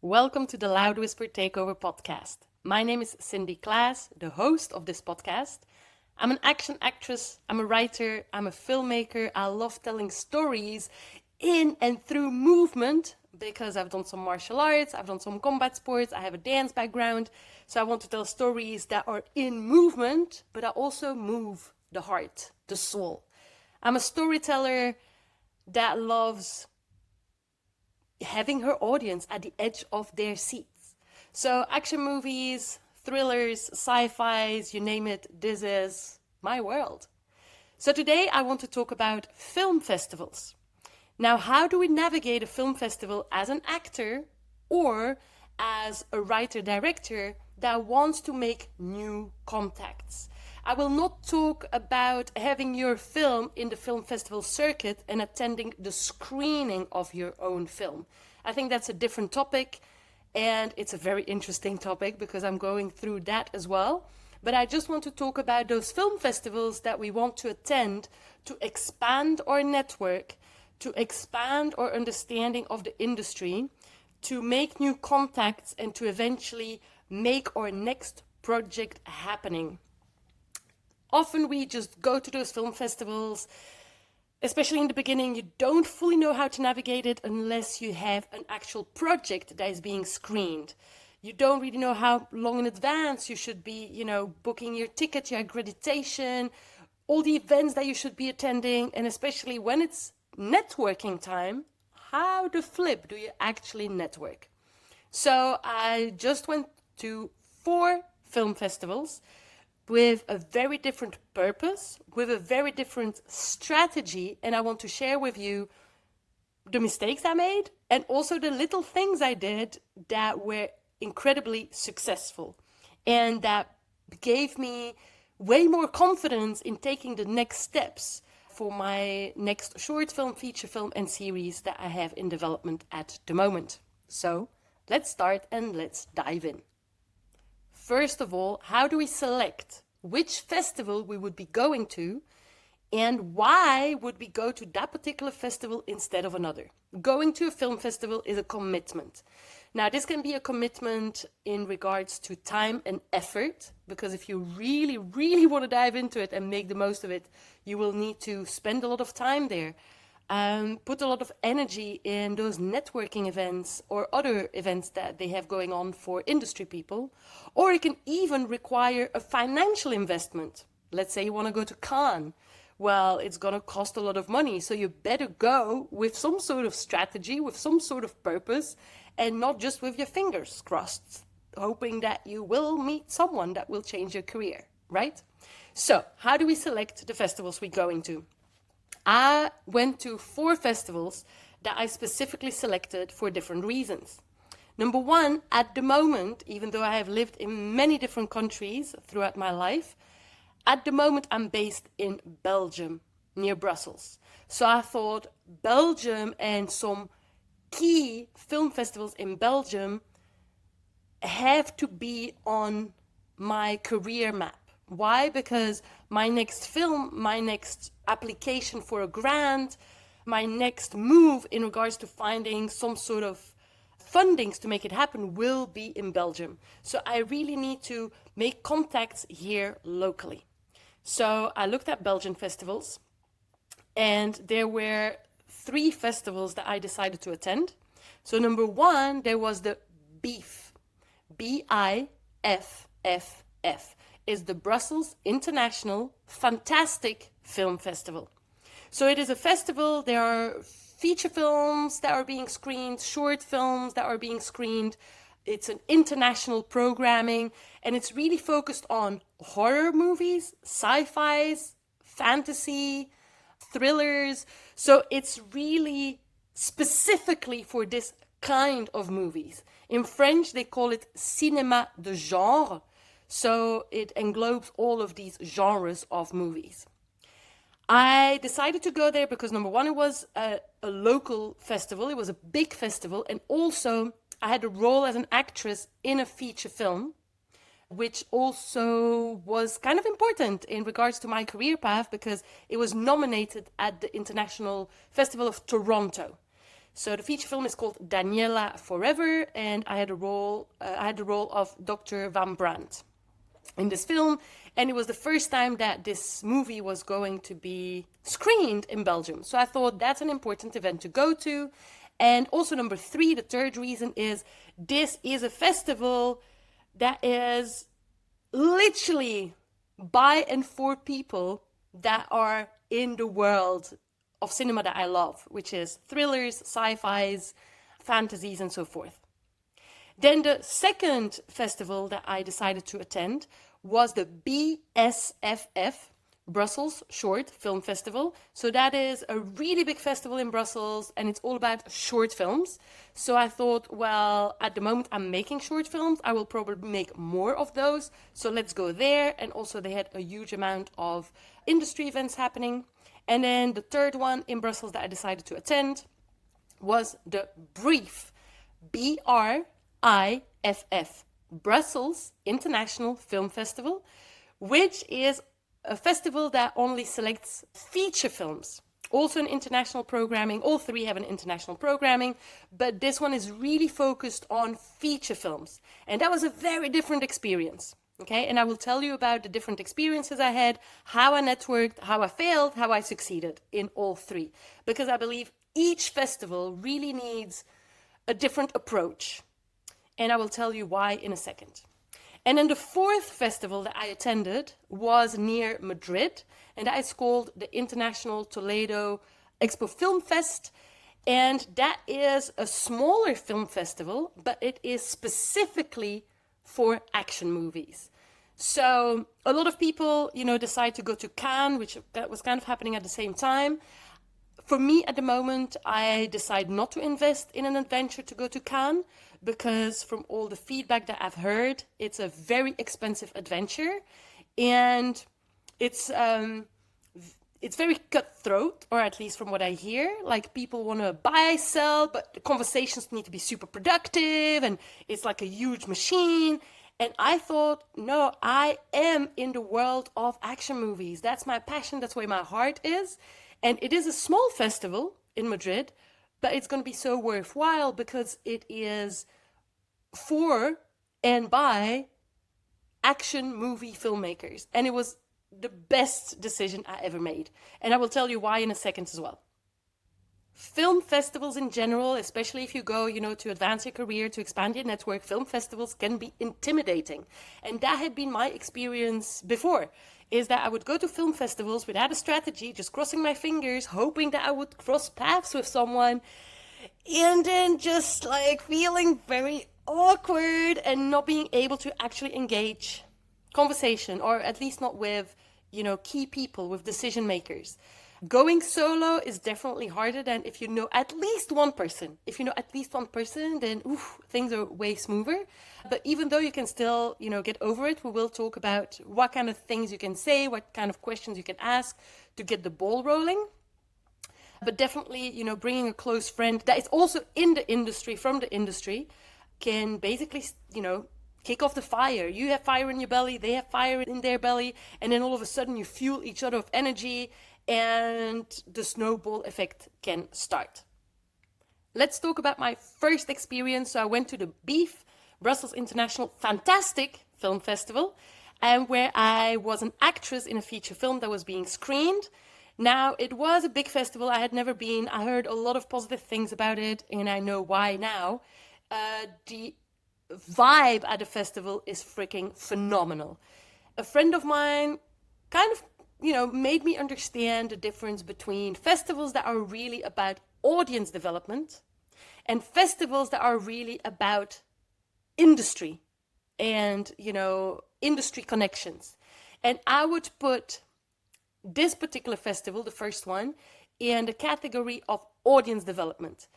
Welcome to the Loud Whisper Takeover podcast. My name is Cindy Claes, the host of this podcast. I'm an action actress, I'm a writer, I'm a filmmaker. I love telling stories in and through movement because I've done some martial arts, I've done some combat sports, I have a dance background. So I want to tell stories that are in movement, but I also move the heart, the soul. I'm a storyteller that loves having her audience at the edge of their seats. So action movies, thrillers, sci-fis, you name it, this is my world. So today I want to talk about film festivals. Now, how do we navigate a film festival as an actor or as a writer-director that wants to make new contacts? I will not talk about having your film in the film festival circuit and attending the screening of your own film. I think that's a different topic, and it's a very interesting topic because I'm going through that as well. But I just want to talk about those film festivals that we want to attend to expand our network, to expand our understanding of the industry, to make new contacts, and to eventually make our next project happening. Often we just go to those film festivals, especially in the beginning, you don't fully know how to navigate it unless you have an actual project that is being screened. You don't really know how long in advance you should be, booking your ticket, your accreditation, all the events that you should be attending, and especially when it's networking time, how the flip do you actually network? So I just went to 4 film festivals with a very different purpose, with a very different strategy, and I want to share with you the mistakes I made and also the little things I did that were incredibly successful and that gave me way more confidence in taking the next steps for my next short film, feature film, and series that I have in development at the moment. So let's start and let's dive in. First of all, how do we select which festival we would be going to and why would we go to that particular festival instead of another? Going to a film festival is a commitment. Now, this can be a commitment in regards to time and effort, because if you really, really want to dive into it and make the most of it, you will need to spend a lot of time there. Put a lot of energy in those networking events or other events that they have going on for industry people. Or it can even require a financial investment. Let's say you want to go to Cannes. Well, it's going to cost a lot of money. So you better go with some sort of strategy, with some sort of purpose, and not just with your fingers crossed, hoping that you will meet someone that will change your career, right? So how do we select the festivals we're going to? I went to 4 festivals that I specifically selected for different reasons. Number 1, at the moment, even though I have lived in many different countries throughout my life, at the moment I'm based in Belgium, near Brussels. So I thought Belgium and some key film festivals in Belgium have to be on my career map. Why? Because my next film, my next application for a grant, my next move in regards to finding some sort of fundings to make it happen will be in Belgium. So I really need to make contacts here locally. So I looked at Belgian festivals, and there were 3 festivals that I decided to attend. So number 1, there was the BIFFF, BIFFF, is the Brussels International Fantastic Film Festival. So it is a festival, there are feature films that are being screened, short films that are being screened. It's an international programming, and it's really focused on horror movies, sci-fis, fantasy, thrillers. So it's really specifically for this kind of movies. In French, they call it cinéma de genre. So it englobes all of these genres of movies. I decided to go there because number 1, it was a local festival. It was a big festival. And also I had a role as an actress in a feature film, which also was kind of important in regards to my career path because it was nominated at the International Festival of Toronto. So the feature film is called Daniela Forever, and I had the role of Dr. Van Brandt in this film, and it was the first time that this movie was going to be screened in Belgium. So I thought that's an important event to go to. And also number 3, the third reason is this is a festival that is literally by and for people that are in the world of cinema that I love, which is thrillers, sci-fis, fantasies, and so forth. Then the second festival that I decided to attend was the BSFF, Brussels Short Film Festival. So that is a really big festival in Brussels, and it's all about short films. So I thought, well, at the moment I'm making short films, I will probably make more of those. So let's go there. And also they had a huge amount of industry events happening. And then the third one in Brussels that I decided to attend was the BRIFF, BRIFF, Brussels International Film Festival, which is a festival that only selects feature films. Also an international programming. All 3 have an international programming, but this one is really focused on feature films. And that was a very different experience. Okay, and I will tell you about the different experiences I had, how I networked, how I failed, how I succeeded in all 3. Because I believe each festival really needs a different approach. And I will tell you why in a second. And then the fourth festival that I attended was near Madrid, and that is called the International Toledo Expo Film Fest. And that is a smaller film festival, but it is specifically for action movies. So a lot of people, decide to go to Cannes, which that was kind of happening at the same time. For me at the moment, I decide not to invest in an adventure to go to Cannes, because from all the feedback that I've heard, it's a very expensive adventure, and it's very cutthroat, or at least from what I hear. Like, people want to buy, sell, but the conversations need to be super productive, and it's like a huge machine. And I thought, no, I am in the world of action movies. That's my passion. That's where my heart is. And it is a small festival in Madrid, but it's going to be so worthwhile because it is for and by action movie filmmakers. And it was the best decision I ever made. And I will tell you why in a second as well. Film festivals in general, especially if you go, to advance your career, to expand your network, film festivals can be intimidating. And that had been my experience before, is that I would go to film festivals without a strategy, just crossing my fingers, hoping that I would cross paths with someone, and then just like feeling very awkward and not being able to actually engage conversation, or at least not with, key people, with decision makers. Going solo is definitely harder than if you know at least one person. If you know at least one person, then things are way smoother. But even though you can still, get over it, we will talk about what kind of things you can say, what kind of questions you can ask to get the ball rolling. But definitely, bringing a close friend that is also in the industry, from the industry, can basically, kick off the fire. You have fire in your belly, they have fire in their belly, and then all of a sudden you fuel each other with energy, and the snowball effect can start. Let's talk about my first experience. So I went to the BIFFF, Brussels International Fantastic Film Festival, and where I was an actress in a feature film that was being screened. Now, it was a big festival. I had never been. I heard a lot of positive things about it, and I know why now. The vibe at the festival is freaking phenomenal. A friend of mine kind of made me understand the difference between festivals that are really about audience development and festivals that are really about industry and, industry connections. And I would put this particular festival, the first one, in the category of audience development.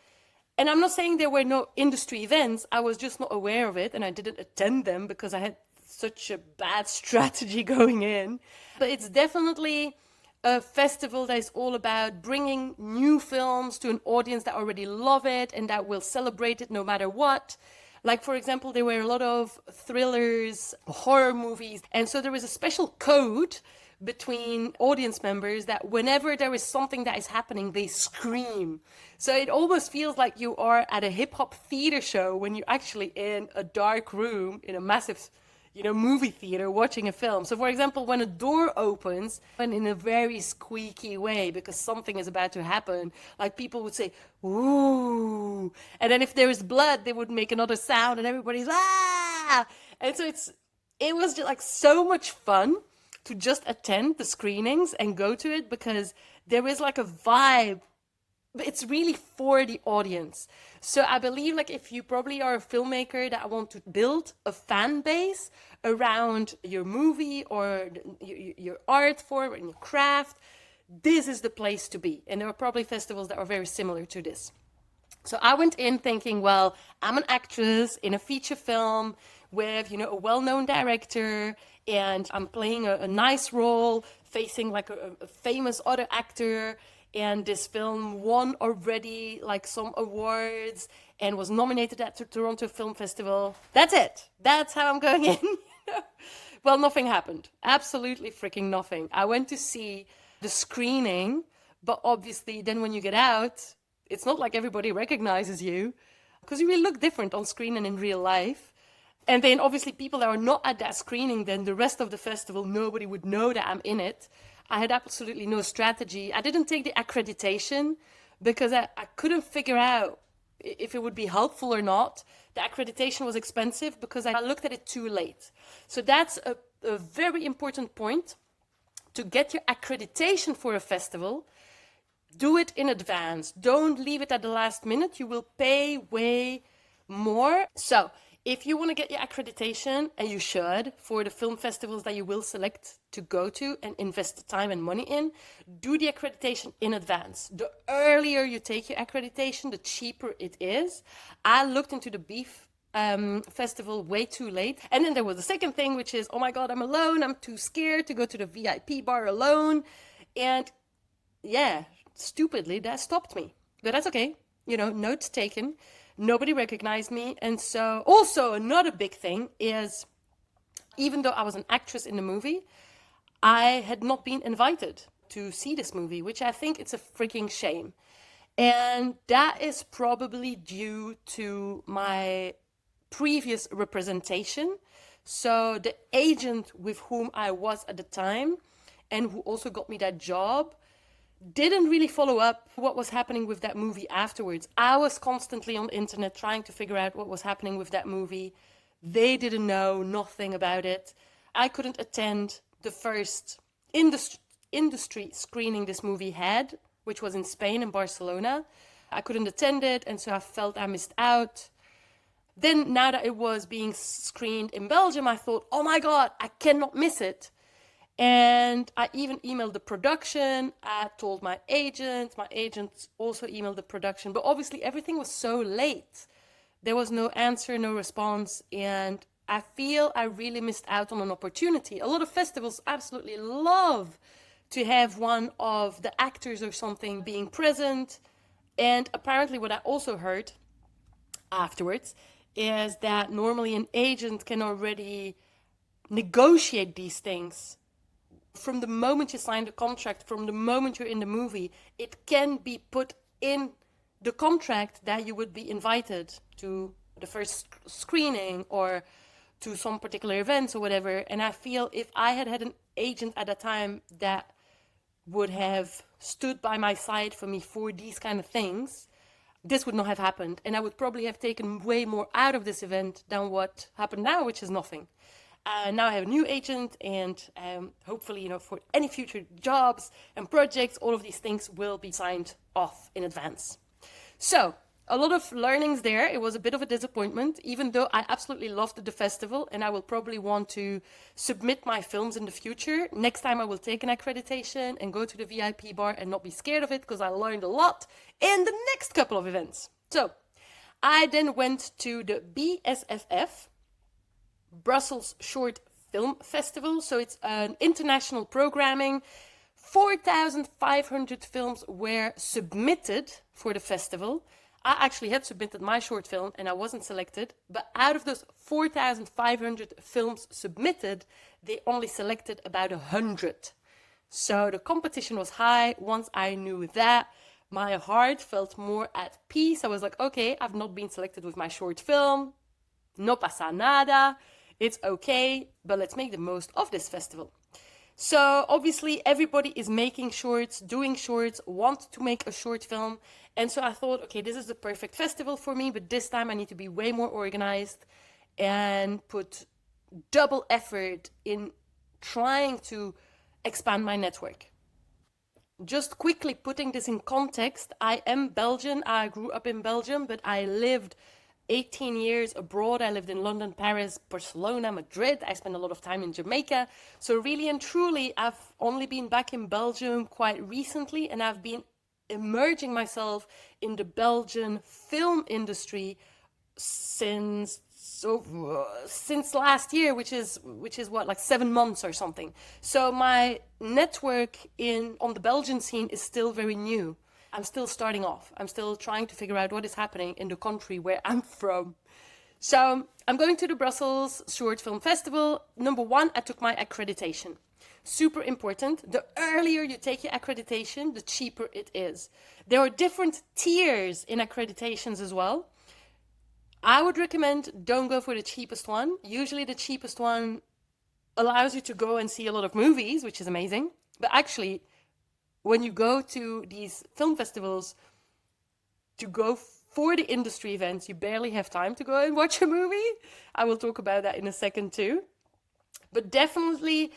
And I'm not saying there were no industry events. I was just not aware of it, and I didn't attend them because I had such a bad strategy going in. But it's definitely a festival that is all about bringing new films to an audience that already love it and that will celebrate it no matter what. Like, for example, there were a lot of thrillers, horror movies. And so there was a special code between audience members that whenever there is something that is happening, they scream. So it almost feels like you are at a hip hop theater show when you're actually in a dark room in a massive, movie theater watching a film. So for example, when a door opens and in a very squeaky way because something is about to happen, like people would say, ooh. And then if there is blood, they would make another sound and everybody's, ah. And so it was just like so much fun to just attend the screenings and go to it because there is like a vibe. It's really for the audience. So I believe like if you probably are a filmmaker that want to build a fan base around your movie or your art form and your craft, this is the place to be. And there are probably festivals that are very similar to this. So I went in thinking, well, I'm an actress in a feature film with, a well-known director, and I'm playing a nice role facing like a famous other actor. And this film won already like some awards and was nominated at the Toronto Film Festival. That's it. That's how I'm going in. Well, nothing happened. Absolutely freaking nothing. I went to see the screening, but obviously then when you get out, it's not like everybody recognizes you because you really look different on screen and in real life. And then obviously people that are not at that screening, then the rest of the festival, nobody would know that I'm in it. I had absolutely no strategy. I didn't take the accreditation because I couldn't figure out if it would be helpful or not. The accreditation was expensive because I looked at it too late. So that's a very important point. To get your accreditation for a festival, do it in advance. Don't leave it at the last minute. You will pay way more. So if you want to get your accreditation, and you should, for the film festivals that you will select to go to and invest the time and money in, do the accreditation in advance. The earlier you take your accreditation, the cheaper it is. I looked into the BIFFF festival way too late. And then there was the second thing, which is, oh my God, I'm alone. I'm too scared to go to the VIP bar alone. And yeah, stupidly, that stopped me. But that's okay. Notes taken. Nobody recognized me. And so also another big thing is, even though I was an actress in the movie, I had not been invited to see this movie, which I think it's a freaking shame. And that is probably due to my previous representation. So the agent with whom I was at the time and who also got me that job didn't really follow up what was happening with that movie afterwards. I was constantly on the internet trying to figure out what was happening with that movie. They didn't know nothing about it. I couldn't attend the first industry screening this movie had, which was in Spain, in Barcelona. I couldn't attend it, and so I felt I missed out. Then now that it was being screened in Belgium, I thought, oh my God, I cannot miss it. And I even emailed the production. I told my agent also emailed the production. But obviously everything was so late. There was no answer, no response. And I feel I really missed out on an opportunity. A lot of festivals absolutely love to have one of the actors or something being present. And apparently what I also heard afterwards is that normally an agent can already negotiate these things. From the moment you sign the contract, from the moment you're in the movie, it can be put in the contract that you would be invited to the first screening or to some particular events or whatever. And I feel if I had had an agent at that time that would have stood by my side for me for these kind of things, this would not have happened. And I would probably have taken way more out of this event than what happened now, which is nothing. Now I have a new agent, and hopefully, for any future jobs and projects, all of these things will be signed off in advance. So a lot of learnings there. It was a bit of a disappointment, even though I absolutely loved the festival, and I will probably want to submit my films in the future. Next time I will take an accreditation and go to the VIP bar and not be scared of it, because I learned a lot in the next couple of events. So I then went to the BSFF, Brussels Short Film Festival. So it's an international programming. 4,500 films were submitted for the festival. I actually had submitted my short film and I wasn't selected. But out of those 4,500 films submitted, they only selected about 100. So the competition was high. Once I knew that, my heart felt more at peace. I was like, okay, I've not been selected with my short film. No pasa nada. It's okay, but let's make the most of this festival. So obviously everybody is making shorts, doing shorts, want to make a short film. And so I thought, okay, this is the perfect festival for me, but this time I need to be way more organized and put double effort in trying to expand my network. Just quickly putting this in context, I am Belgian. I grew up in Belgium, but I lived 18 years abroad. I lived in London, Paris, Barcelona, Madrid. I spent a lot of time in Jamaica. So really and truly, I've only been back in Belgium quite recently, and I've been immersing myself in the Belgian film industry since last year, which is what, like 7 months or something. So my network in on the Belgian scene is still very new. I'm still starting off. I'm still trying to figure out what is happening in the country where I'm from. So I'm going to the Brussels Short Film Festival. Number one, I took my accreditation. Super important. The earlier you take your accreditation, the cheaper it is. There are different tiers in accreditations as well. I would recommend don't go for the cheapest one. Usually the cheapest one allows you to go and see a lot of movies, which is amazing. But actually, when you go to these film festivals to go for the industry events, you barely have time to go and watch a movie. I will talk about that in a second too. But definitely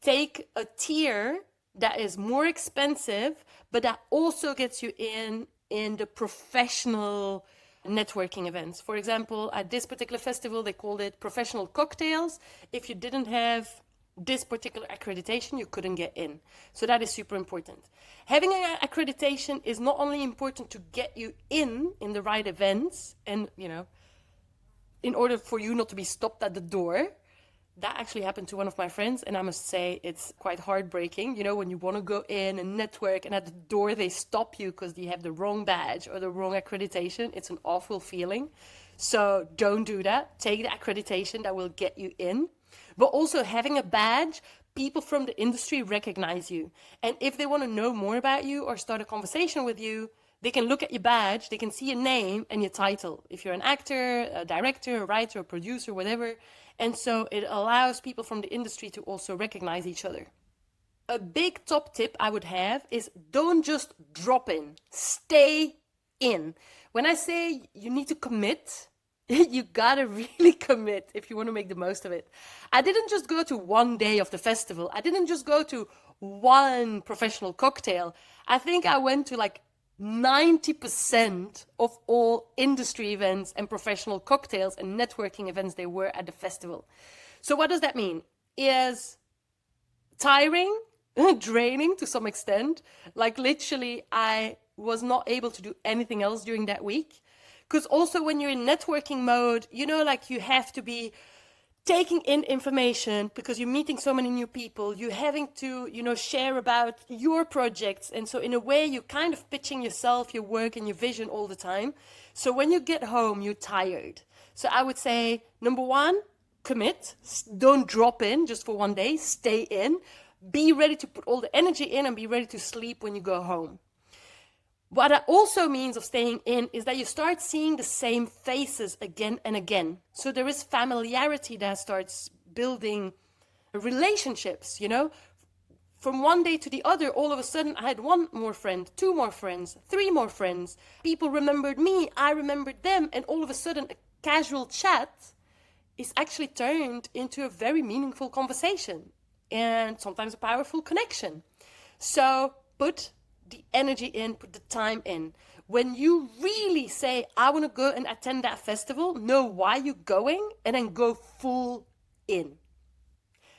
take a tier that is more expensive, but that also gets you in the professional networking events. For example, at this particular festival, they called it professional cocktails. If you didn't have this particular accreditation, you couldn't get in. So that is super important. Having an accreditation is not only important to get you in the right events and, in order for you not to be stopped at the door. That actually happened to one of my friends, and I must say it's quite heartbreaking, when you want to go in and network and at the door they stop you because you have the wrong badge or the wrong accreditation. It's an awful feeling. So don't do that. Take the accreditation that will get you in. But also having a badge, people from the industry recognize you. And if they want to know more about you or start a conversation with you, they can look at your badge, they can see your name and your title. If you're an actor, a director, a writer, a producer, whatever. And so it allows people from the industry to also recognize each other. A big top tip I would have is don't just drop in, stay in. When I say you need to commit, you gotta really commit if you want to make the most of it. I didn't just go to one day of the festival. I didn't just go to one professional cocktail. I think I went to like 90% of all industry events and professional cocktails and networking events they were at the festival. So what does that mean? Is tiring, draining to some extent. Like literally, I was not able to do anything else during that week. Because also when you're in networking mode, like you have to be taking in information because you're meeting so many new people. You're having to, share about your projects. And so in a way, you're kind of pitching yourself, your work and your vision all the time. So when you get home, you're tired. So I would say, number one, commit. Don't drop in just for one day. Stay in. Be ready to put all the energy in and be ready to sleep when you go home. What that also means of staying in is that you start seeing the same faces again and again. So there is familiarity that starts building relationships, From one day to the other, all of a sudden, I had one more friend, two more friends, three more friends. People remembered me, I remembered them, and all of a sudden, a casual chat is actually turned into a very meaningful conversation and sometimes a powerful connection. So put the energy in, put the time in. When you really say, I want to go and attend that festival, know why you're going, and then go full in.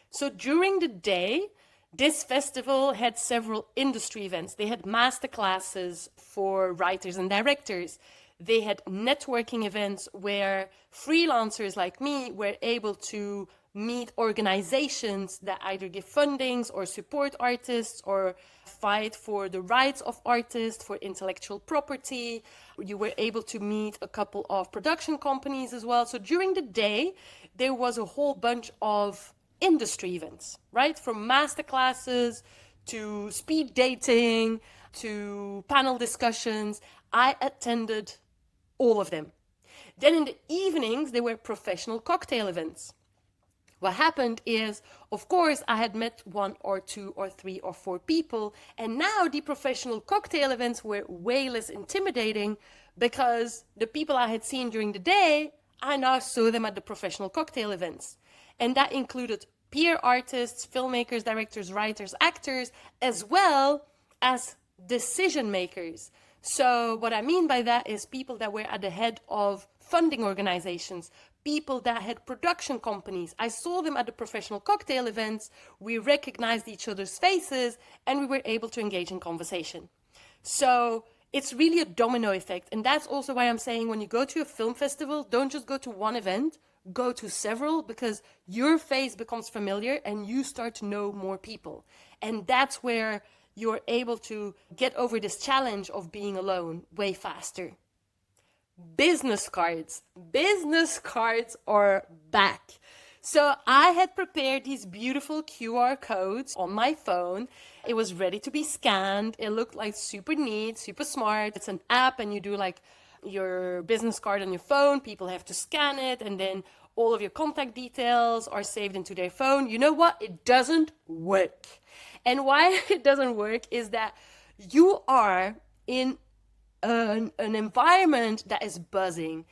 So during the day, this festival had several industry events. They had master classes for writers and directors. They had networking events where freelancers like me were able to meet organizations that either give fundings or support artists or fight for the rights of artists, for intellectual property. You were able to meet a couple of production companies as well. So during the day, there was a whole bunch of industry events, right? From master classes to speed dating, to panel discussions. I attended all of them. Then in the evenings, there were professional cocktail events. What happened is, of course, I had met 1 or 2 or 3 or 4 people, and now the professional cocktail events were way less intimidating because the people I had seen during the day, I now saw them at the professional cocktail events. And that included peer artists, filmmakers, directors, writers, actors, as well as decision makers. So what I mean by that is people that were at the head of funding organizations, people that had production companies. I saw them at the professional cocktail events. We recognized each other's faces and we were able to engage in conversation. So it's really a domino effect. And that's also why I'm saying when you go to a film festival, don't just go to one event, go to several, because your face becomes familiar and you start to know more people. And that's where you're able to get over this challenge of being alone way faster. Business cards. Business cards are back. So I had prepared these beautiful QR codes on my phone. It was ready to be scanned. It looked like super neat, super smart. It's an app and you do like your business card on your phone. People have to scan it and then all of your contact details are saved into their phone. You know what? It doesn't work. And why it doesn't work is that you are in an environment that is buzzing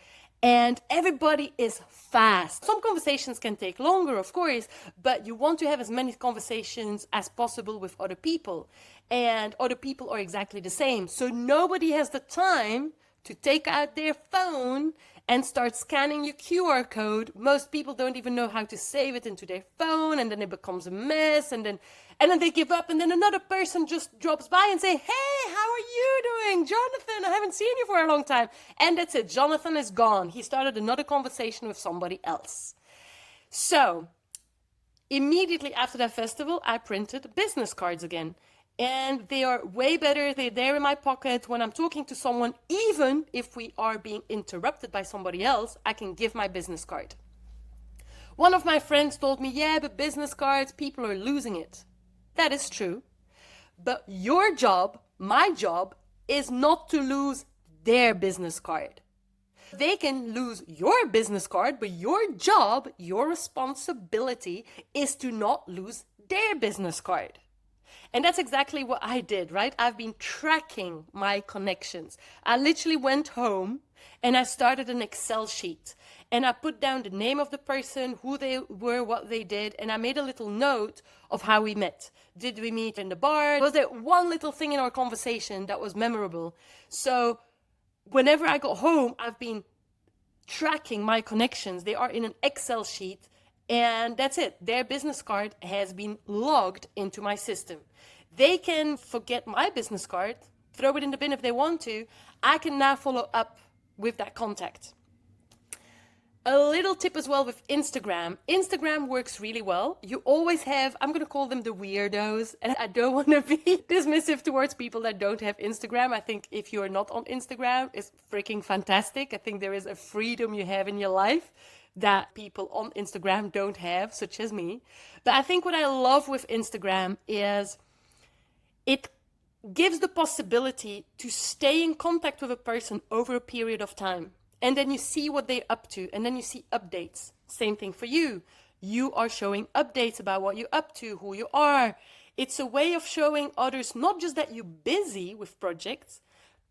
and everybody is fast. Some conversations can take longer, of course, but you want to have as many conversations as possible with other people. And other people are exactly the same. So nobody has the time to take out their phone and start scanning your QR code. Most people don't even know how to save it into their phone, and then it becomes a mess, and then they give up, and then another person just drops by and say, "Hey, how are you doing? Jonathan, I haven't seen you for a long time." And that's it. Jonathan is gone. He started another conversation with somebody else. So immediately after that festival, I printed business cards again. And they are way better. They're there in my pocket. When I'm talking to someone, even if we are being interrupted by somebody else, I can give my business card. One of my friends told me, yeah, but business cards, people are losing it. That is true. But your job, my job, is not to lose their business card. They can lose your business card, but your job, your responsibility is to not lose their business card. And that's exactly what I did, right? I've been tracking my connections. I literally went home and I started an Excel sheet. And I put down the name of the person, who they were, what they did. And I made a little note of how we met. Did we meet in the bar? Was there one little thing in our conversation that was memorable? So whenever I got home, I've been tracking my connections. They are in an Excel sheet. And that's it. Their business card has been logged into my system. They can forget my business card, throw it in the bin if they want to. I can now follow up with that contact. A little tip as well with Instagram. Instagram works really well. You always have, I'm going to call them the weirdos. And I don't want to be dismissive towards people that don't have Instagram. I think if you're not on Instagram, it's freaking fantastic. I think there is a freedom you have in your life that people on Instagram don't have, such as me. But I think what I love with Instagram is it gives the possibility to stay in contact with a person over a period of time. And then you see what they're up to, and then you see updates. Same thing for you. You are showing updates about what you're up to, who you are. It's a way of showing others not just that you're busy with projects,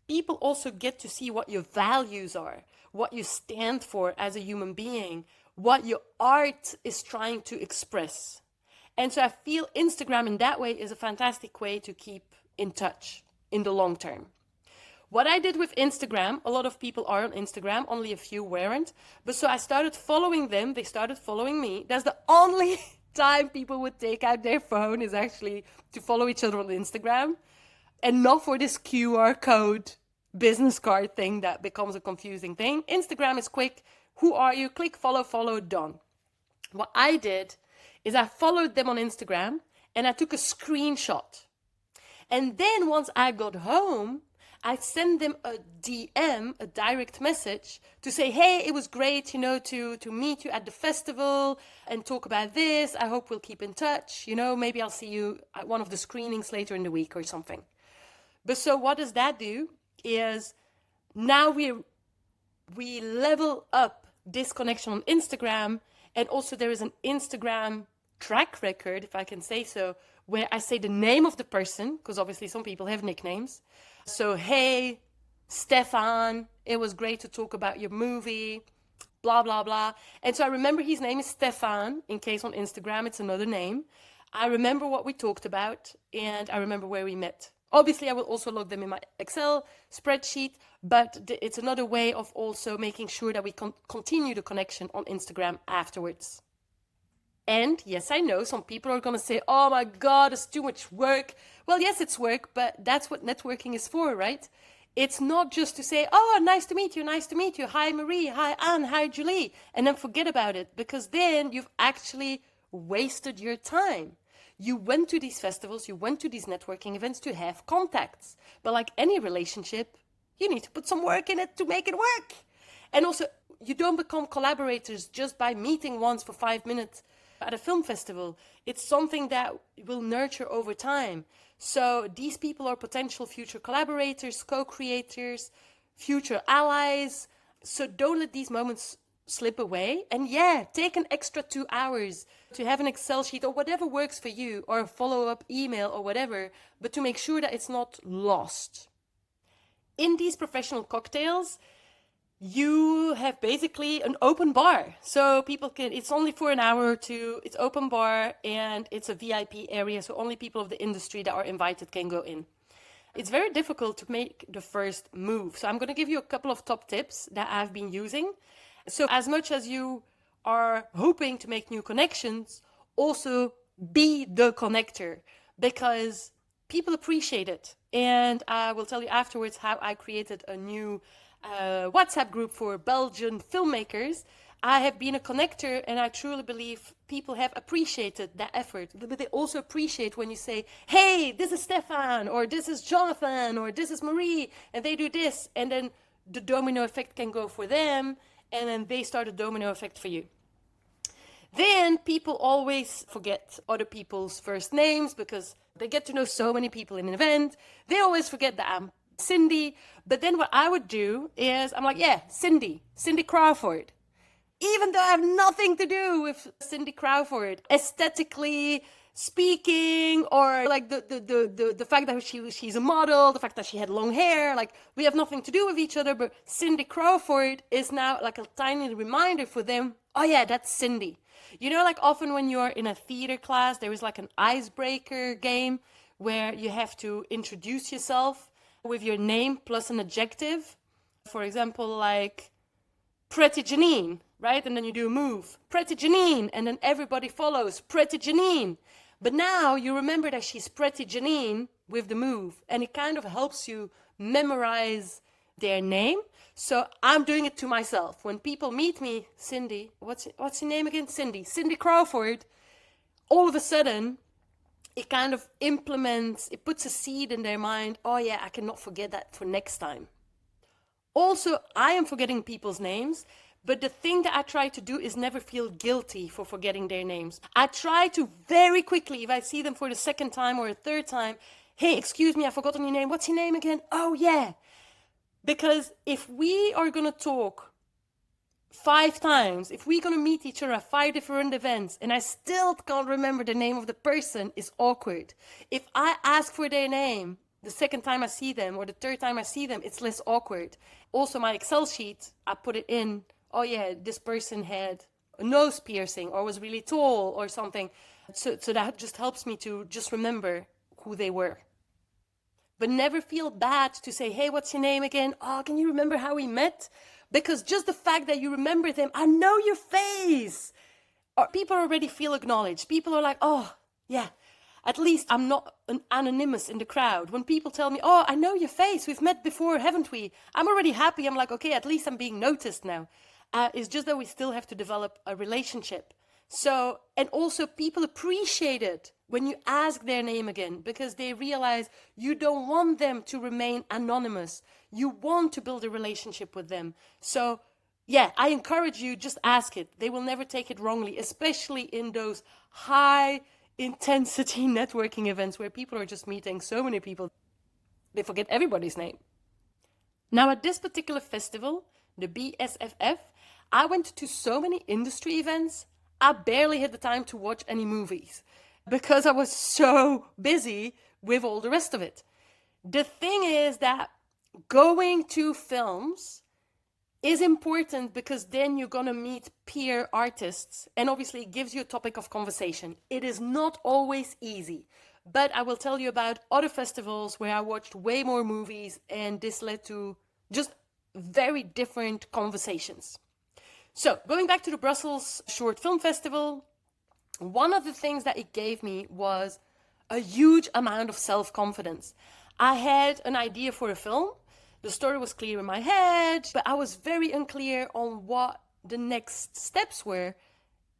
people also get to see what your values are, what you stand for as a human being, what your art is trying to express. And so I feel Instagram in that way is a fantastic way to keep in touch in the long term. What I did with Instagram, a lot of people are on Instagram, only a few weren't. But so I started following them, they started following me. That's the only time people would take out their phone is actually to follow each other on Instagram. And not for this QR code business card thing that becomes a confusing thing. Instagram is quick. Who are you? Click follow, done. What I did is I followed them on Instagram and I took a screenshot. And then once I got home, I send them a DM, a direct message, to say, hey, it was great, to meet you at the festival and talk about this. I hope we'll keep in touch. Maybe I'll see you at one of the screenings later in the week or something. But so what does that do is now we level up this connection on Instagram, and also there is an Instagram track record, if I can say so, where I say the name of the person, because obviously some people have nicknames. So, hey, Stefan, it was great to talk about your movie, blah, blah, blah. And so I remember his name is Stefan, in case on Instagram it's another name. I remember what we talked about, and I remember where we met. Obviously, I will also log them in my Excel spreadsheet, but it's another way of also making sure that we continue the connection on Instagram afterwards. And yes, I know some people are going to say, oh my God, it's too much work. Well, yes, it's work, but that's what networking is for, right? It's not just to say, oh, nice to meet you, nice to meet you. Hi, Marie. Hi, Anne. Hi, Julie. And then forget about it, because then you've actually wasted your time. You went to these festivals, you went to these networking events to have contacts. But like any relationship, you need to put some work in it to make it work. And also, you don't become collaborators just by meeting once for 5 minutes at a film festival. It's something that will nurture over time. So these people are potential future collaborators, co-creators, future allies. So don't let these moments slip away. And yeah, take an extra 2 hours to have an Excel sheet or whatever works for you, or a follow-up email or whatever, but to make sure that it's not lost. In these professional cocktails, you have basically an open bar. So people it's only for an hour or two, it's open bar, and it's a VIP area, so only people of the industry that are invited can go in. It's very difficult to make the first move. So I'm going to give you a couple of top tips that I've been using. So as much as you are hoping to make new connections, also be the connector, because people appreciate it. And I will tell you afterwards how I created a new WhatsApp group for Belgian filmmakers. I have been a connector, and I truly believe people have appreciated that effort. But they also appreciate when you say, hey, this is Stefan, or this is Jonathan, or this is Marie, and they do this. And then the domino effect can go for them, and then they start a domino effect for you. Then people always forget other people's first names because they get to know so many people in an event. They always forget that I'm Cindy. But then what I would do is I'm like, yeah, Cindy Crawford. Even though I have nothing to do with Cindy Crawford, aesthetically speaking, or like the fact that she's a model, the fact that she had long hair, like we have nothing to do with each other, but Cindy Crawford is now like a tiny reminder for them. Oh yeah, that's Cindy. Like often when you're in a theater class, there is like an icebreaker game where you have to introduce yourself with your name plus an adjective. For example, like Pretty Janine, right? And then you do a move, Pretty Janine, and then everybody follows, Pretty Janine. But now you remember that she's Pretty Janine with the move, and it kind of helps you memorize their name. So I'm doing it to myself. When people meet me, Cindy, what's your name again? Cindy Crawford. All of a sudden, it kind of it puts a seed in their mind. Oh yeah, I cannot forget that for next time. Also, I am forgetting people's names, but the thing that I try to do is never feel guilty for forgetting their names. I try to very quickly, if I see them for the second time or a third time, hey, excuse me, I've forgotten your name. What's your name again? Oh yeah. Because if we are going to talk 5 times, if we're going to meet each other at 5 different events and I still can't remember the name of the person, it's awkward. If I ask for their name the second time I see them or the third time I see them, it's less awkward. Also, my Excel sheet, I put it in, oh yeah, this person had a nose piercing or was really tall or something. So that just helps me to just remember who they were. But never feel bad to say, hey, what's your name again? Oh, can you remember how we met? Because just the fact that you remember them, I know your face. Or people already feel acknowledged. People are like, oh, yeah, at least I'm not an anonymous in the crowd. When people tell me, oh, I know your face. We've met before, haven't we? I'm already happy. I'm like, okay, at least I'm being noticed now. It's just that we still have to develop a relationship. So, and also people appreciate it when you ask their name again, because they realize you don't want them to remain anonymous. You want to build a relationship with them. So yeah, I encourage you, just ask it. They will never take it wrongly, especially in those high intensity networking events where people are just meeting so many people, they forget everybody's name. Now, at this particular festival, the BSFF, I went to so many industry events, I barely had the time to watch any movies because I was so busy with all the rest of it. The thing is that going to films is important because then you're going to meet peer artists, and obviously it gives you a topic of conversation. It is not always easy, but I will tell you about other festivals where I watched way more movies and this led to just very different conversations. So going back to the Brussels Short Film Festival, one of the things that it gave me was a huge amount of self-confidence. I had an idea for a film. The story was clear in my head, but I was very unclear on what the next steps were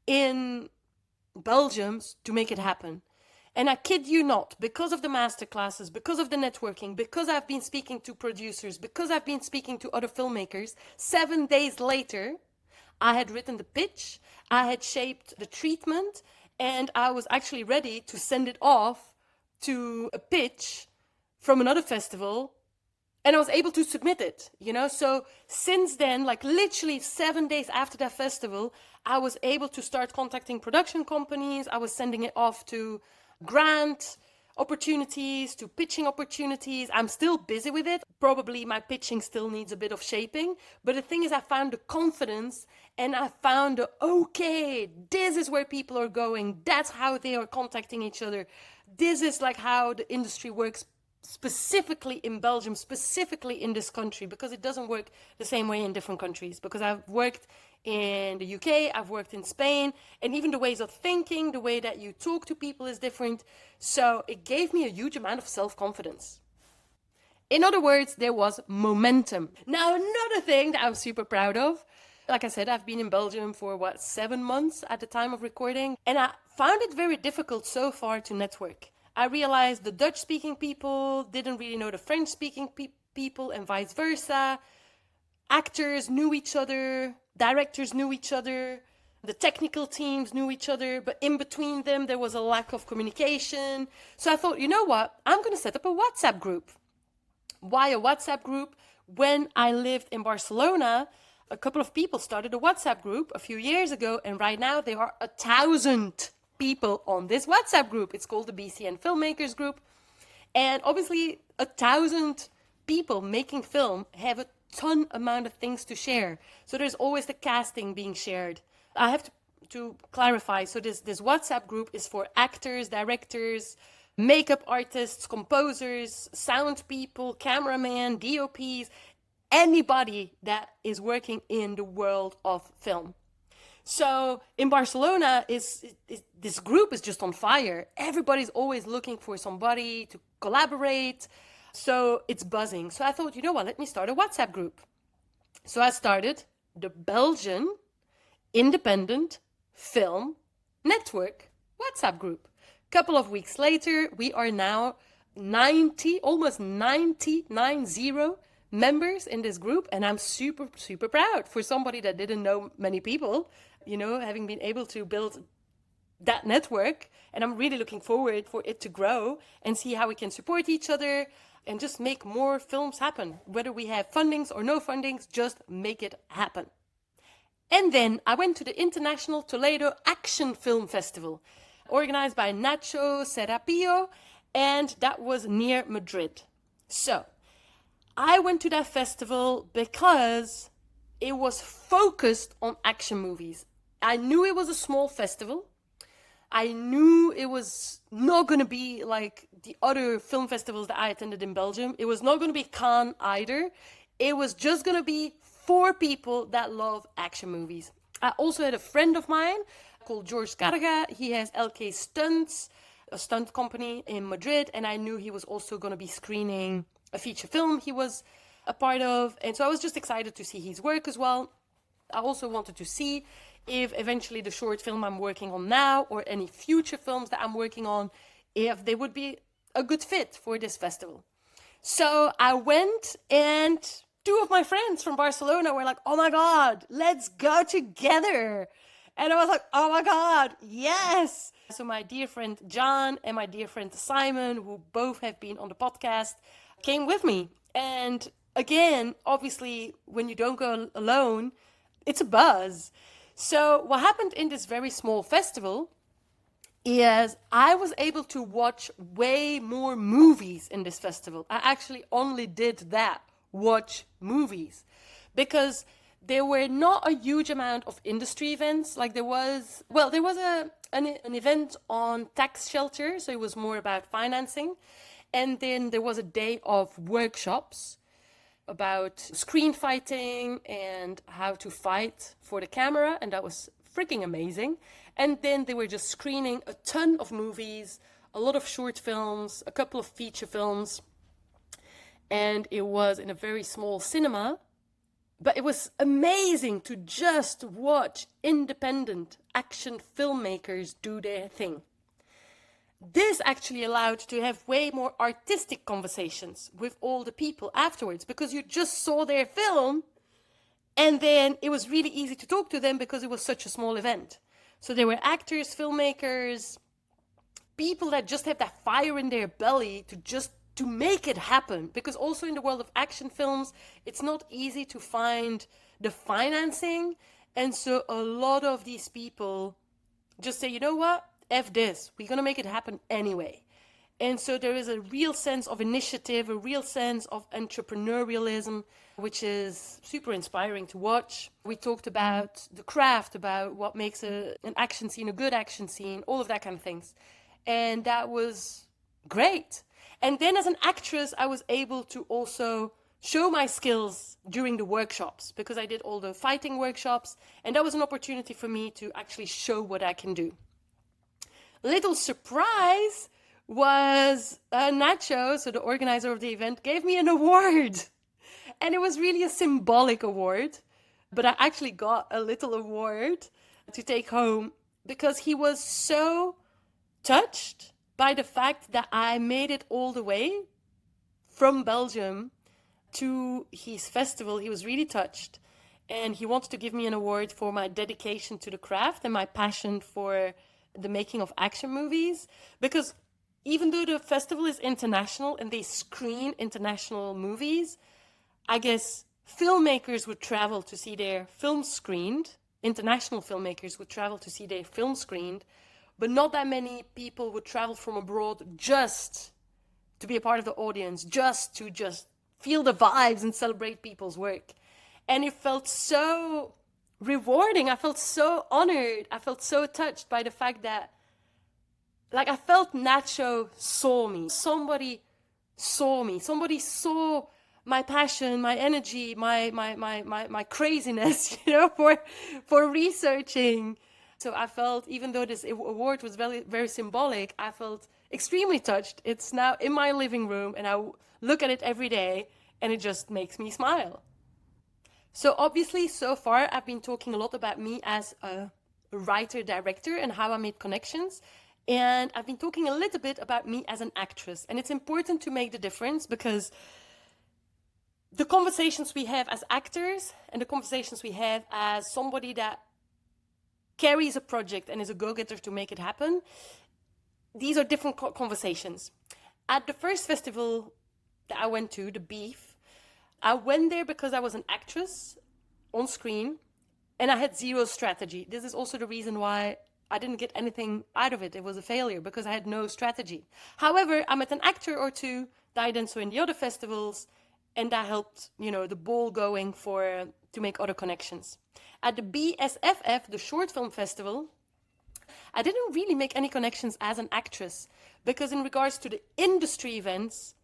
in Belgium to make it happen. And I kid you not, because of the masterclasses, because of the networking, because I've been speaking to producers, because I've been speaking to other filmmakers, 7 days later, I had written the pitch, I had shaped the treatment, and I was actually ready to send it off to a pitch from another festival, and I was able to submit it, So since then, like literally 7 days after that festival, I was able to start contacting production companies. I was sending it off to grant opportunities, to pitching opportunities. I'm still busy with it. Probably my pitching still needs a bit of shaping. But the thing is, I found the confidence and I found okay, this is where people are going. That's how they are contacting each other. This is like how the industry works specifically in Belgium, specifically in this country, because it doesn't work the same way in different countries. Because I've worked in the UK, I've worked in Spain, and even the ways of thinking, the way that you talk to people is different. So it gave me a huge amount of self-confidence. In other words, there was momentum. Now, another thing that I'm super proud of, like I said, I've been in Belgium for 7 months at the time of recording, and I found it very difficult so far to network. I realized the Dutch-speaking people didn't really know the French-speaking people and vice versa. Actors knew each other, directors knew each other, the technical teams knew each other, but in between them there was a lack of communication. So I thought, you know what, I'm going to set up a WhatsApp group. Why a WhatsApp group? When I lived in Barcelona, a couple of people started a WhatsApp group a few years ago, and right now there are 1,000 people on this WhatsApp group. It's called the BCN Filmmakers group. And obviously 1,000 people making film have a ton amount of things to share. So there's always the casting being shared. I have to clarify. So this WhatsApp group is for actors, directors, makeup artists, composers, sound people, cameramen, DOPs, anybody that is working in the world of film. So in Barcelona, this group is just on fire. Everybody's always looking for somebody to collaborate. So it's buzzing. So I thought, you know what, let me start a WhatsApp group. So I started the Belgian Independent Film Network WhatsApp group. A couple of weeks later, we are now 90, almost 90 members in this group. And I'm super, super proud for somebody that didn't know many people, having been able to build that network. And I'm really looking forward for it to grow and see how we can support each other and just make more films happen. Whether we have fundings or no fundings, just make it happen. And then I went to the International Toledo Action Film Festival, organized by Nacho Serapio, and that was near Madrid. So I went to that festival because it was focused on action movies. I knew it was a small festival. I knew it was not going to be like the other film festivals that I attended in Belgium. It was not going to be Cannes either. It was just going to be for people that love action movies. I also had a friend of mine called George Carga. He has LK Stunts, a stunt company in Madrid, and I knew he was also going to be screening a feature film he was a part of. And so I was just excited to see his work as well. I also wanted to see if eventually the short film I'm working on now or any future films that I'm working on, if they would be a good fit for this festival. So I went, and two of my friends from Barcelona were like, oh my God, let's go together. And I was like, oh my God, yes. So my dear friend John and my dear friend Simon, who both have been on the podcast, came with me. And again, obviously, when you don't go alone, it's a buzz. So what happened in this very small festival is I was able to watch way more movies in this festival. I actually only did that, watch movies, because there were not a huge amount of industry events. Like there was an event on tax shelter, so it was more about financing. And then there was a day of workshops about screen fighting and how to fight for the camera, and that was freaking amazing. And then they were just screening a ton of movies, a lot of short films, a couple of feature films. And it was in a very small cinema. But it was amazing to just watch independent action filmmakers do their thing. This actually allowed to have way more artistic conversations with all the people afterwards, because you just saw their film, and then it was really easy to talk to them because it was such a small event. So there were actors, filmmakers, people that just have that fire in their belly to make it happen. Because also in the world of action films, it's not easy to find the financing. And so a lot of these people just say, you know what? F this. We're going to make it happen anyway. And so there is a real sense of initiative, a real sense of entrepreneurialism, which is super inspiring to watch. We talked about the craft, about what makes an action scene a good action scene, all of that kind of things. And that was great. And then as an actress, I was able to also show my skills during the workshops, because I did all the fighting workshops, and that was an opportunity for me to actually show what I can do. Little surprise was Nacho, so the organizer of the event, gave me an award. And it was really a symbolic award, but I actually got a little award to take home because he was so touched by the fact that I made it all the way from Belgium to his festival. He was really touched, and he wanted to give me an award for my dedication to the craft and my passion for the making of action movies. Because even though the festival is international and they screen international movies, I guess filmmakers would travel to see their film screened. International filmmakers would travel to see their film screened, but not that many people would travel from abroad just to be a part of the audience, just to feel the vibes and celebrate people's work. And it felt so rewarding. I felt so honored. I felt so touched by the fact that, like, I felt Nacho saw me. Somebody saw me. Somebody saw my passion, my energy, my craziness, for researching. So I felt, even though this award was very, very symbolic, I felt extremely touched. It's now in my living room, and I look at it every day, and it just makes me smile. So obviously, so far, I've been talking a lot about me as a writer-director and how I made connections. And I've been talking a little bit about me as an actress. And it's important to make the difference, because the conversations we have as actors and the conversations we have as somebody that carries a project and is a go-getter to make it happen, these are different conversations. At the first festival that I went to, the BIFFF, I went there because I was an actress on screen and I had zero strategy. This is also the reason why I didn't get anything out of it. It was a failure because I had no strategy. However, I met an actor or two that I then saw in the other festivals, and that helped, the ball going to make other connections. At the BSFF, the Short Film Festival, I didn't really make any connections as an actress, because in regards to the industry events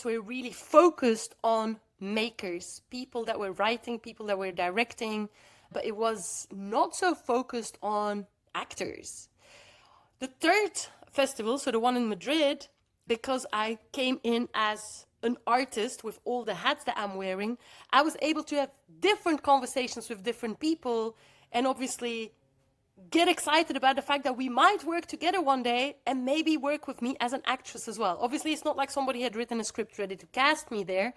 were really focused on makers, people that were writing, people that were directing, but it was not so focused on actors. The third festival, so the one in Madrid, because I came in as an artist with all the hats that I'm wearing, I was able to have different conversations with different people and obviously get excited about the fact that we might work together one day and maybe work with me as an actress as well. Obviously, it's not like somebody had written a script ready to cast me there,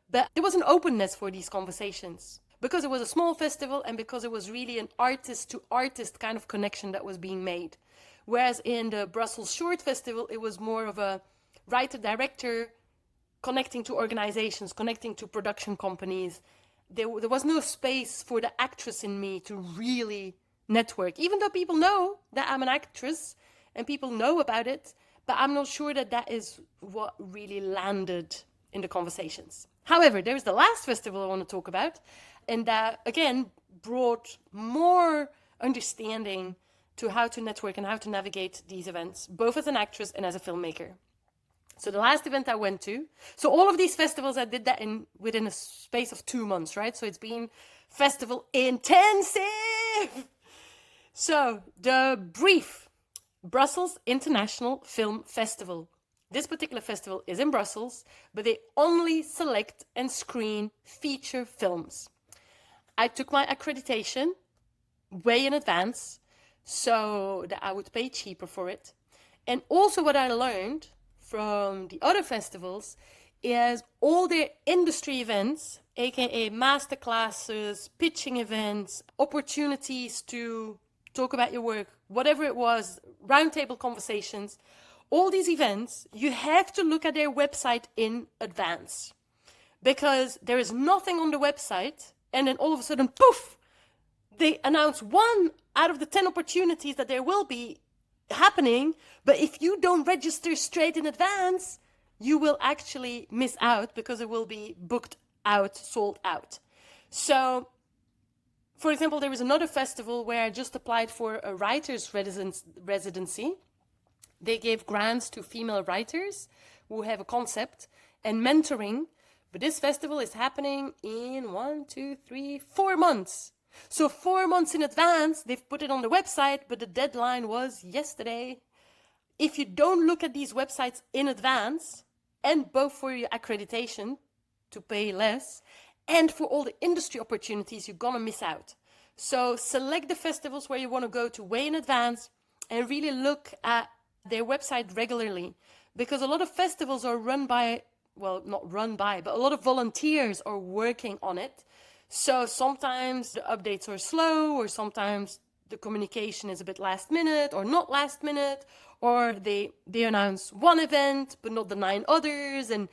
but there was an openness for these conversations because it was a small festival and because it was really an artist to artist kind of connection that was being made. Whereas in the Brussels Short Festival, it was more of a writer-director connecting to organizations, connecting to production companies. There was no space for the actress in me to really network, even though people know that I'm an actress and people know about it, but I'm not sure that that is what really landed in the conversations. However, there's the last festival I want to talk about, and that again brought more understanding to how to network and how to navigate these events, both as an actress and as a filmmaker. So the last event I went to, so all of these festivals, I did that within a space of 2 months, right? So it's been festival intensive. So the BRIFF, Brussels International Film Festival. This particular festival is in Brussels, but they only select and screen feature films. I took my accreditation way in advance so that I would pay cheaper for it. And also what I learned from the other festivals is all their industry events, aka masterclasses, pitching events, opportunities to talk about your work, whatever it was, roundtable conversations, all these events, you have to look at their website in advance because there is nothing on the website and then all of a sudden, poof, they announce 1 out of the 10 opportunities that there will be happening, but if you don't register straight in advance, you will actually miss out because it will be booked out, sold out. So, for example, there was another festival where I just applied for a writer's residency. They gave grants to female writers who have a concept and mentoring, but this festival is happening in 4 months. So 4 months in advance, they've put it on the website, but the deadline was yesterday. If you don't look at these websites in advance, and both for your accreditation to pay less, and for all the industry opportunities, you're gonna miss out. So select the festivals where you wanna go to way in advance and really look at their website regularly. Because a lot of festivals are run by, well, not run by, but a lot of volunteers are working on it. So sometimes the updates are slow, or sometimes the communication is a bit last minute or not last minute, or they announce one event but not the 9 others, and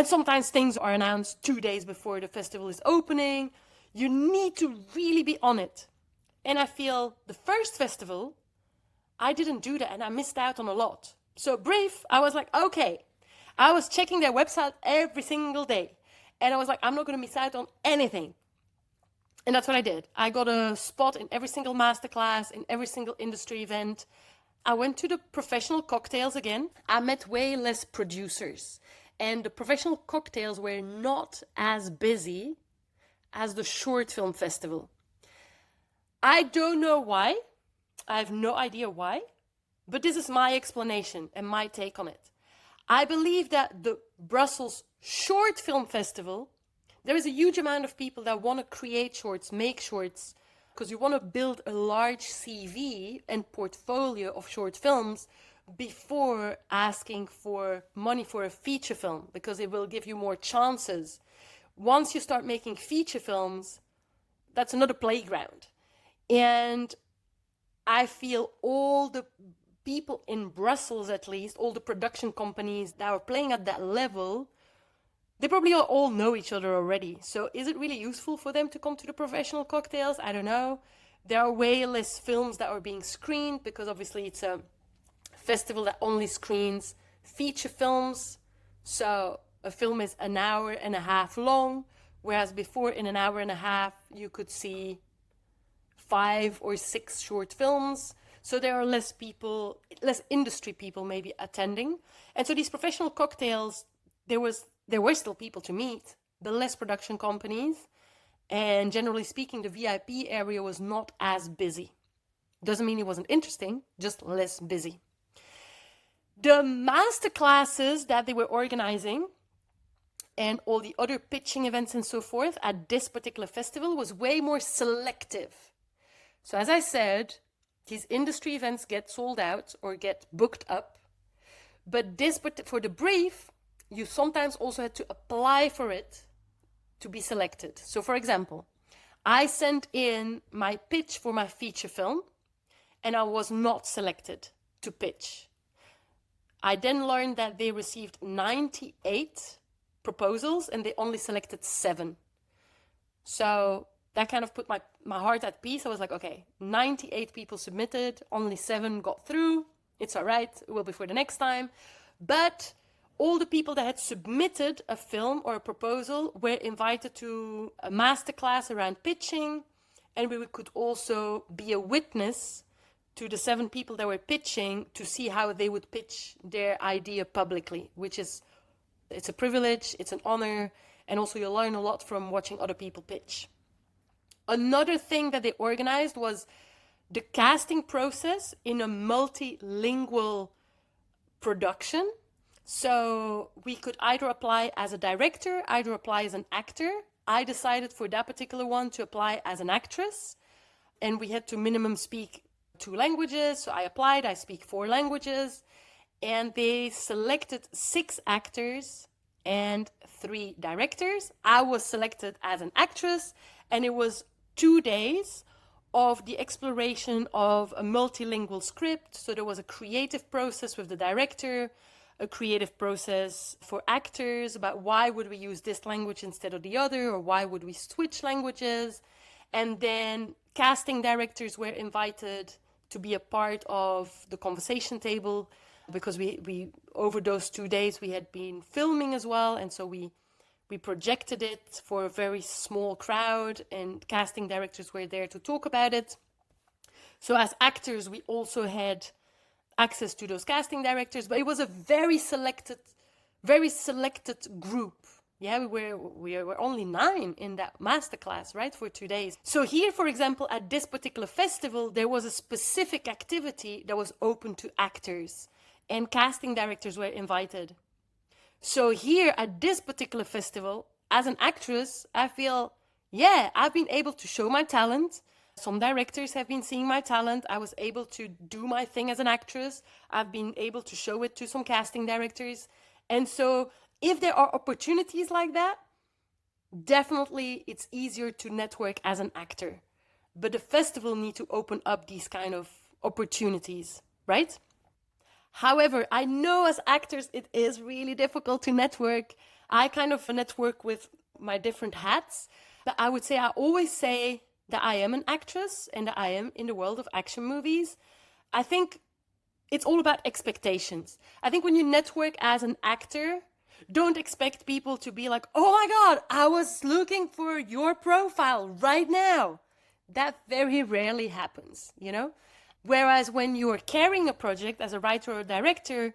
sometimes things are announced 2 days before the festival is opening. You need to really be on it. And I feel the first festival, I didn't do that and I missed out on a lot. So BRIFF, I was like, okay. I was checking their website every single day. And I was like, I'm not going to miss out on anything. And that's what I did. I got a spot in every single masterclass, in every single industry event. I went to the professional cocktails again. I met way less producers. And the professional cocktails were not as busy as the short film festival. I don't know why. I have no idea why. But this is my explanation and my take on it. I believe that the Brussels Short Film Festival, there is a huge amount of people that want to create shorts, make shorts, because you want to build a large CV and portfolio of short films before asking for money for a feature film, because it will give you more chances. Once you start making feature films, that's another playground. And I feel all the people in Brussels, at least, all the production companies that are playing at that level, they probably all know each other already. So is it really useful for them to come to the professional cocktails? I don't know. There are way less films that are being screened because obviously it's a festival that only screens feature films. So a film is an hour and a half long, whereas before in an hour and a half you could see 5 or 6 short films. So there are less people, less industry people maybe attending. And so these professional cocktails, there were still people to meet, but less production companies. And generally speaking, the VIP area was not as busy. Doesn't mean it wasn't interesting, just less busy. The master classes that they were organizing and all the other pitching events and so forth at this particular festival was way more selective. So as I said, these industry events get sold out or get booked up. But for the brief, you sometimes also had to apply for it to be selected. So for example, I sent in my pitch for my feature film and I was not selected to pitch. I then learned that they received 98 proposals and they only selected 7. So that kind of put my heart at peace. I was like, okay, 98 people submitted, only 7 got through. It's all right, it will be for the next time. But all the people that had submitted a film or a proposal were invited to a masterclass around pitching, and we could also be a witness to the 7 people that were pitching to see how they would pitch their idea publicly, it's a privilege, it's an honor, and also you learn a lot from watching other people pitch. Another thing that they organized was the casting process in a multilingual production. So we could either apply as a director, either apply as an actor. I decided for that particular one to apply as an actress, and we had to minimum speak 2 languages. So I applied, I speak 4 languages, and they selected 6 actors and 3 directors. I was selected as an actress, and it was 2 days of the exploration of a multilingual script. So there was a creative process with the director, a creative process for actors about why would we use this language instead of the other, or why would we switch languages. And then casting directors were invited to be a part of the conversation table, because we over those 2 days we had been filming as well, and so we projected it for a very small crowd, and casting directors were there to talk about it. So as actors, we also had access to those casting directors, but it was a very selected group. Yeah, we were only 9 in that masterclass, right, for 2 days. So here, for example, at this particular festival, there was a specific activity that was open to actors, and casting directors were invited. So here at this particular festival, as an actress, I feel, yeah, I've been able to show my talent. Some directors have been seeing my talent. I was able to do my thing as an actress. I've been able to show it to some casting directors. And so if there are opportunities like that, definitely it's easier to network as an actor. But the festival need to open up these kind of opportunities, right? However, I know as actors, it is really difficult to network. I kind of network with my different hats. But I would say, I always say that I am an actress and that I am in the world of action movies. I think it's all about expectations. I think when you network as an actor, don't expect people to be like, oh my God, I was looking for your profile right now. That very rarely happens, you know? Whereas when you're carrying a project as a writer or director,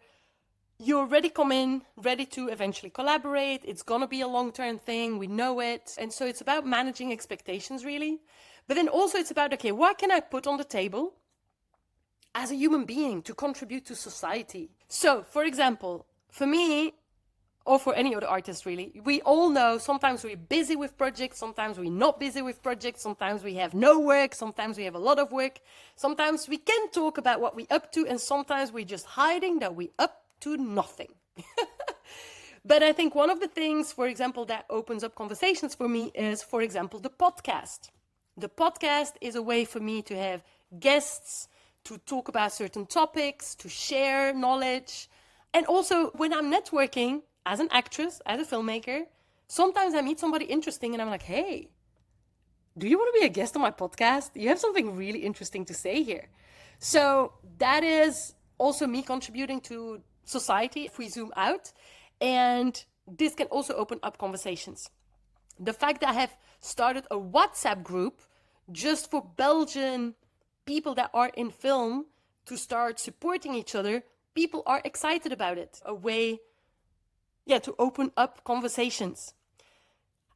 you already come in ready to eventually collaborate. It's going to be a long-term thing. We know it. And so it's about managing expectations, really. But then also it's about, okay, what can I put on the table as a human being to contribute to society? So, for example, for me, or for any other artist really, we all know sometimes we're busy with projects, sometimes we're not busy with projects, sometimes we have no work, sometimes we have a lot of work, sometimes we can talk about what we're up to, and sometimes we're just hiding that we're up to nothing. But I think one of the things, for example, that opens up conversations for me is, for example, the podcast. The podcast is a way for me to have guests, to talk about certain topics, to share knowledge. And also when I'm networking, as an actress, as a filmmaker, sometimes I meet somebody interesting and I'm like, hey, do you want to be a guest on my podcast? You have something really interesting to say here. So that is also me contributing to society if we zoom out. And this can also open up conversations. The fact that I have started a WhatsApp group just for Belgian people that are in film to start supporting each other, people are excited about it. A way to open up conversations.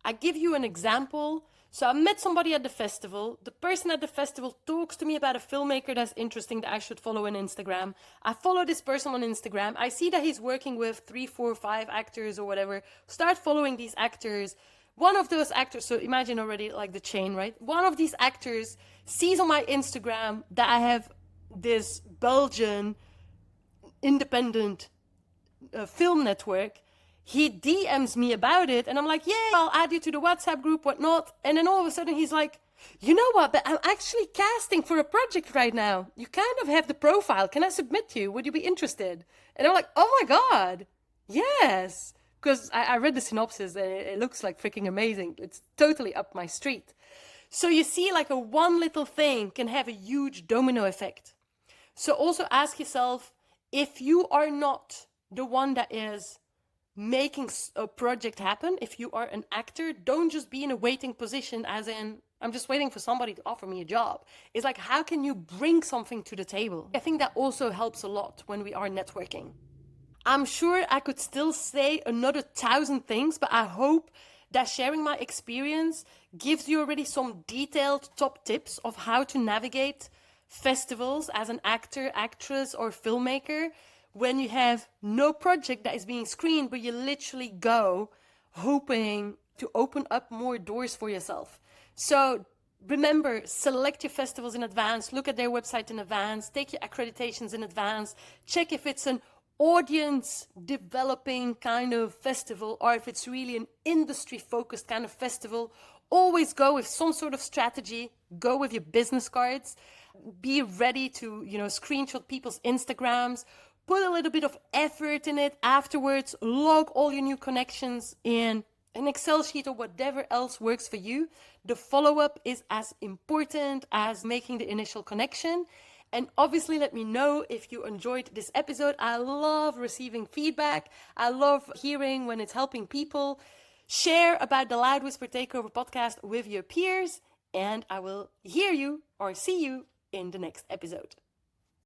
I give you an example. So I met somebody at the festival. The person at the festival talks to me about a filmmaker that's interesting that I should follow on Instagram. I follow this person on Instagram. I see that he's working with 3, 4, 5 actors or whatever. Start following these actors. one of those actors, so imagine already like the chain, right? One of these actors sees on my Instagram that I have this Belgian independent film network. He DMs me about it, and I'm like, yeah, I'll add you to the WhatsApp group, whatnot. And then all of a sudden he's like, you know what, but I'm actually casting for a project right now. You kind of have the profile. Can I submit you? Would you be interested? And I'm like, oh my God, yes. Because I read the synopsis and it looks like freaking amazing. It's totally up my street. So you see, like a one little thing can have a huge domino effect. So also ask yourself, if you are not the one that is making a project happen, if you are an actor, don't just be in a waiting position as in, I'm just waiting for somebody to offer me a job. It's like, how can you bring something to the table? I think that also helps a lot when we are networking. I'm sure I could still say another 1,000 things, but I hope that sharing my experience gives you already some detailed top tips of how to navigate festivals as an actor, actress, or filmmaker when you have no project that is being screened, but you literally go hoping to open up more doors for yourself. So remember, select your festivals in advance, look at their website in advance, take your accreditations in advance, check if it's an audience developing kind of festival or if it's really an industry focused kind of festival. Always go with some sort of strategy, go with your business cards, be ready to, screenshot people's Instagrams, put a little bit of effort in it afterwards, log all your new connections in an Excel sheet or whatever else works for you. The follow-up is as important as making the initial connection. And obviously, let me know if you enjoyed this episode. I love receiving feedback. I love hearing when it's helping people. Share about the Loud Whisper Takeover podcast with your peers. And I will hear you or see you in the next episode.